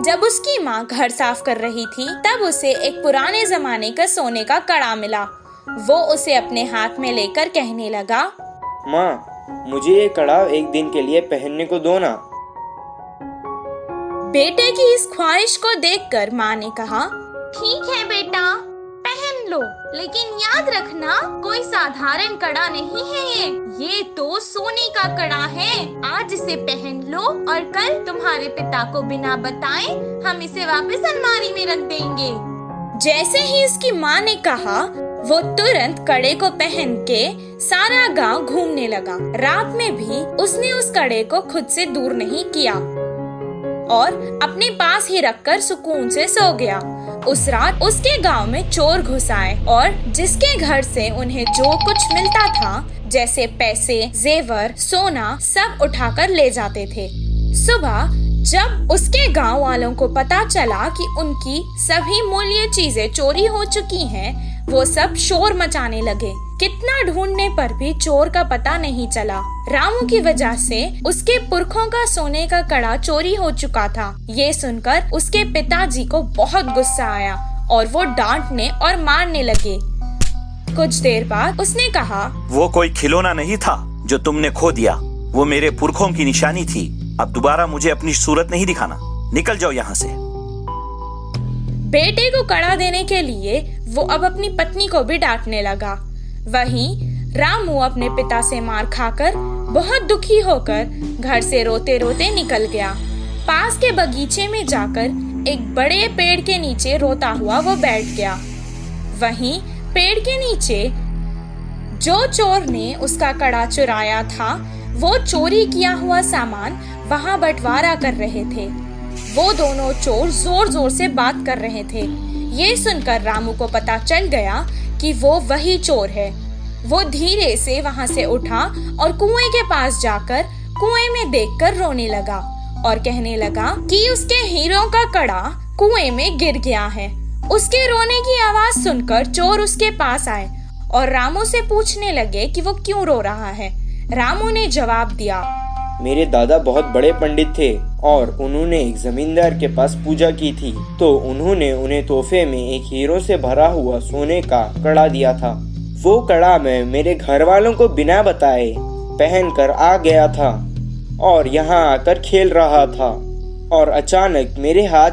जब उसकी माँ घर साफ कर रही थी तब उसे एक पुराने जमाने का सोने का कड़ा मिला। वो उसे अपने हाथ में लेकर कहने लगा, माँ, मुझे ये कड़ा एक दिन के लिए पहनने को दो ना। बेटे की इस ख्वाहिश को देखकर माँ ने कहा, ठीक है बेटा, पहन लो, लेकिन याद रखना कोई साधारण कड़ा नहीं है ये तो सोने का कड़ा है। आज इसे पहन लो और कल तुम्हारे पिता को बिना बताए हम इसे वापस अलमारी में रख देंगे। जैसे ही इसकी माँ ने कहा, वो तुरंत कड़े को पहन के सारा गांव घूमने लगा। रात में भी उसने उस कड़े को खुद से दूर नहीं किया और अपने पास ही रखकर सुकून से सो गया। उस रात उसके गांव में चोर घुस आए और जिसके घर से उन्हें जो कुछ मिलता था, जैसे पैसे, जेवर, सोना, सब उठाकर ले जाते थे। सुबह जब उसके गांव वालों को पता चला कि उनकी सभी मूल्य चीजें चोरी हो चुकी हैं, वो सब शोर मचाने लगे। कितना ढूंढने पर भी चोर का पता नहीं चला। रामू की वजह से उसके पुरखों का सोने का कड़ा चोरी हो चुका था। ये सुनकर उसके पिताजी को बहुत गुस्सा आया और वो डांटने और मारने लगे। कुछ देर बाद उसने कहा, वो कोई खिलौना नहीं था जो तुमने खो दिया, वो मेरे पुरखों की निशानी थी। अब दोबारा मुझे अपनी सूरत नहीं दिखाना, निकल जाओ यहाँ से। बेटे को कड़ा देने के लिए वो अब अपनी पत्नी को भी डांटने लगा। वहीं रामू अपने पिता से मार खाकर बहुत दुखी होकर घर से रोते रोते निकल गया। पास के बगीचे में जाकर एक बड़े पेड़ के नीचे रोता हुआ वो बैठ गया। वहीं पेड़ के नीचे जो चोर ने उसका कड़ा चुराया था, वो चोरी किया हुआ सामान वहां बंटवारा कर रहे थे। वो दोनों चोर जोर जोर से बात कर रहे थे। ये सुनकर रामू को पता चल गया कि वो वही चोर है। वो धीरे से वहां से उठा और कुएं के पास जाकर कुएं में देखकर रोने लगा और कहने लगा कि उसके हीरों का कड़ा कुएं में गिर गया है। उसके रोने की आवाज सुनकर चोर उसके पास आए और रामू से पूछने लगे कि वो क्यों रो रहा है। रामू ने जवाब दिया, मेरे दादा बहुत बड़े पंडित थे और उन्होंने एक जमींदार के पास पूजा की थी, तो उन्होंने उन्हें तोहफे में एक हीरो से भरा हुआ सोने का कड़ा दिया था। वो कड़ा मैं मेरे घर वालों को बिना बताए पहनकर आ गया था और यहाँ आकर खेल रहा था और अचानक मेरे हाथ